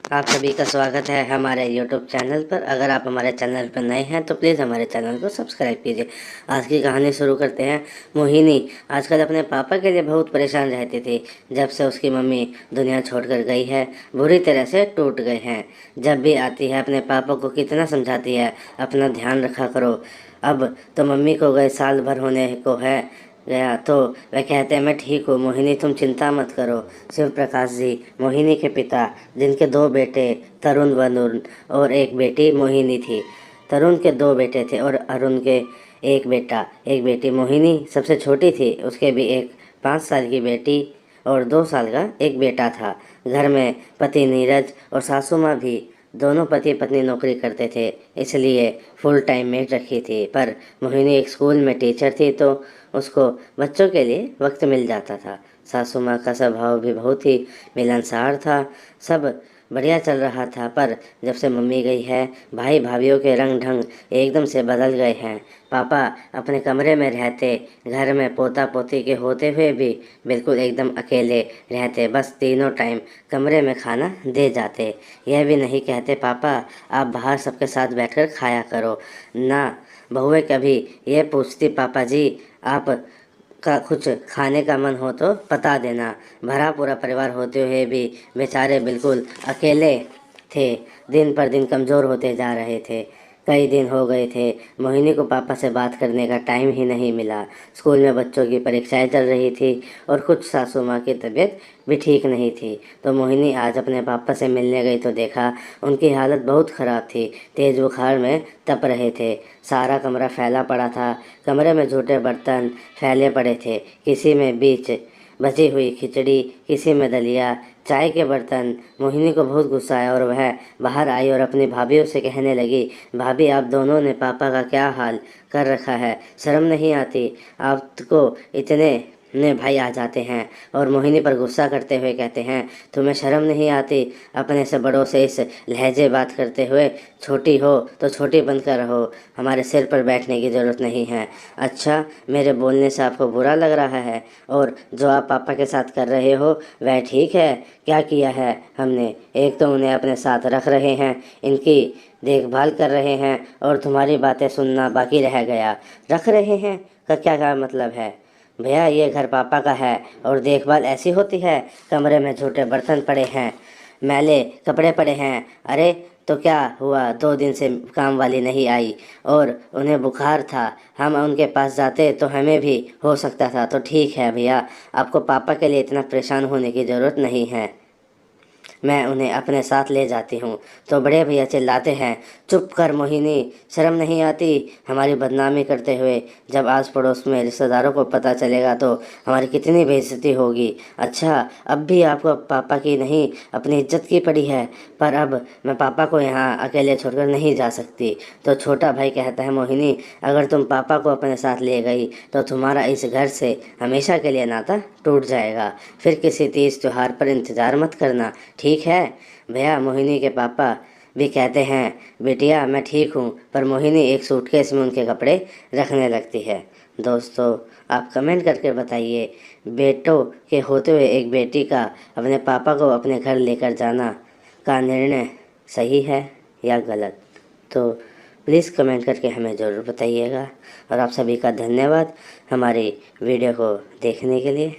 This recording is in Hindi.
आप सभी का स्वागत है हमारे YouTube चैनल पर। अगर आप हमारे चैनल पर नए हैं तो प्लीज़ हमारे चैनल को सब्सक्राइब कीजिए। आज की कहानी शुरू करते हैं। मोहिनी आजकल अपने पापा के लिए बहुत परेशान रहती थी। जब से उसकी मम्मी दुनिया छोड़कर गई है, बुरी तरह से टूट गए हैं। जब भी आती है अपने पापा को कितना समझाती है, अपना ध्यान रखा करो। अब तो मम्मी को गए साल भर होने को है गया तो वह कहते हैं मैं ठीक हूँ मोहिनी, तुम चिंता मत करो। शिव प्रकाश जी मोहिनी के पिता, जिनके दो बेटे तरुण वरुण और एक बेटी मोहिनी थी। तरुण के दो बेटे थे और अरुण के एक बेटा एक बेटी। मोहिनी सबसे छोटी थी, उसके भी एक 5 साल की बेटी और 2 साल का एक बेटा था। घर में पति नीरज और सासू माँ भी दोनों पति पत्नी नौकरी करते थे, इसलिए फुल टाइम मेड रखी थी। पर मोहिनी एक स्कूल में टीचर थी तो उसको बच्चों के लिए वक्त मिल जाता था। सासू माँ का स्वभाव भी बहुत ही मिलनसार था। सब बढ़िया चल रहा था, पर जब से मम्मी गई है भाई भाभीियों के रंग ढंग एकदम से बदल गए हैं। पापा अपने कमरे में रहते, घर में पोता पोती के होते हुए भी बिल्कुल एकदम अकेले रहते। बस तीनों टाइम कमरे में खाना दे जाते, यह भी नहीं कहते पापा आप बाहर सबके साथ बैठकर खाया करो ना। बहुएं कभी ये पूछती पापा जी आप का कुछ खाने का मन हो तो बता देना। भरा पूरा परिवार होते हुए भी बेचारे बिल्कुल अकेले थे। दिन पर दिन कमज़ोर होते जा रहे थे। कई दिन हो गए थे मोहिनी को पापा से बात करने का टाइम ही नहीं मिला। स्कूल में बच्चों की परीक्षाएं चल रही थी और कुछ सासू माँ की तबीयत भी ठीक नहीं थी। तो मोहिनी आज अपने पापा से मिलने गई तो देखा उनकी हालत बहुत ख़राब थी। तेज़ बुखार में तप रहे थे, सारा कमरा फैला पड़ा था। कमरे में झूठे बर्तन फैले पड़े थे, किसी में बीच बची हुई खिचड़ी, किसी में दलिया, चाय के बर्तन। मोहिनी को बहुत गुस्सा आया और वह बाहर आई और अपनी भाभीयों से कहने लगी, भाभी आप दोनों ने पापा का क्या हाल कर रखा है, शर्म नहीं आती आपको? इतने ने भाई आ जाते हैं और मोहिनी पर गुस्सा करते हुए कहते हैं, तुम्हें शर्म नहीं आती अपने से बड़ों से इस लहजे बात करते हुए? छोटी हो तो छोटी बनकर रहो, हमारे सिर पर बैठने की ज़रूरत नहीं है। अच्छा, मेरे बोलने से आपको बुरा लग रहा है? और जो आप पापा के साथ कर रहे हो वह ठीक है? क्या किया है हमने? एक तो उन्हें अपने साथ रख रहे हैं, इनकी देखभाल कर रहे हैं और तुम्हारी बातें सुनना बाकी रह गया। रख रहे हैं का क्या मतलब है भैया? ये घर पापा का है और देखभाल ऐसी होती है? कमरे में झूठे बर्तन पड़े हैं, मैले कपड़े पड़े हैं। अरे तो क्या हुआ, 2 दिन से काम वाली नहीं आई और उन्हें बुखार था, हम उनके पास जाते तो हमें भी हो सकता था। तो ठीक है भैया, आपको पापा के लिए इतना परेशान होने की ज़रूरत नहीं है, मैं उन्हें अपने साथ ले जाती हूँ। तो बड़े भैया चिल्लाते हैं, चुप कर मोहिनी, शर्म नहीं आती हमारी बदनामी करते हुए? जब आस पड़ोस में रिश्तेदारों को पता चलेगा तो हमारी कितनी बेइज्जती होगी। अच्छा, अब भी आपको पापा की नहीं अपनी इज्जत की पड़ी है, पर अब मैं पापा को यहाँ अकेले छोड़कर नहीं जा सकती। तो छोटा भाई कहता है, मोहिनी अगर तुम पापा को अपने साथ ले गई तो तुम्हारा इस घर से हमेशा के लिए नाता टूट जाएगा। फिर किसी तीज त्योहार पर इंतज़ार मत करना, ठीक है भैया? मोहिनी के पापा भी कहते हैं, बेटिया मैं ठीक हूँ। पर मोहिनी एक सूटकेस में उनके कपड़े रखने लगती है। दोस्तों, आप कमेंट करके बताइए, बेटों के होते हुए एक बेटी का अपने पापा को अपने घर लेकर जाना का निर्णय सही है या गलत? तो प्लीज़ कमेंट करके हमें ज़रूर बताइएगा। और आप सभी का धन्यवाद हमारी वीडियो को देखने के लिए।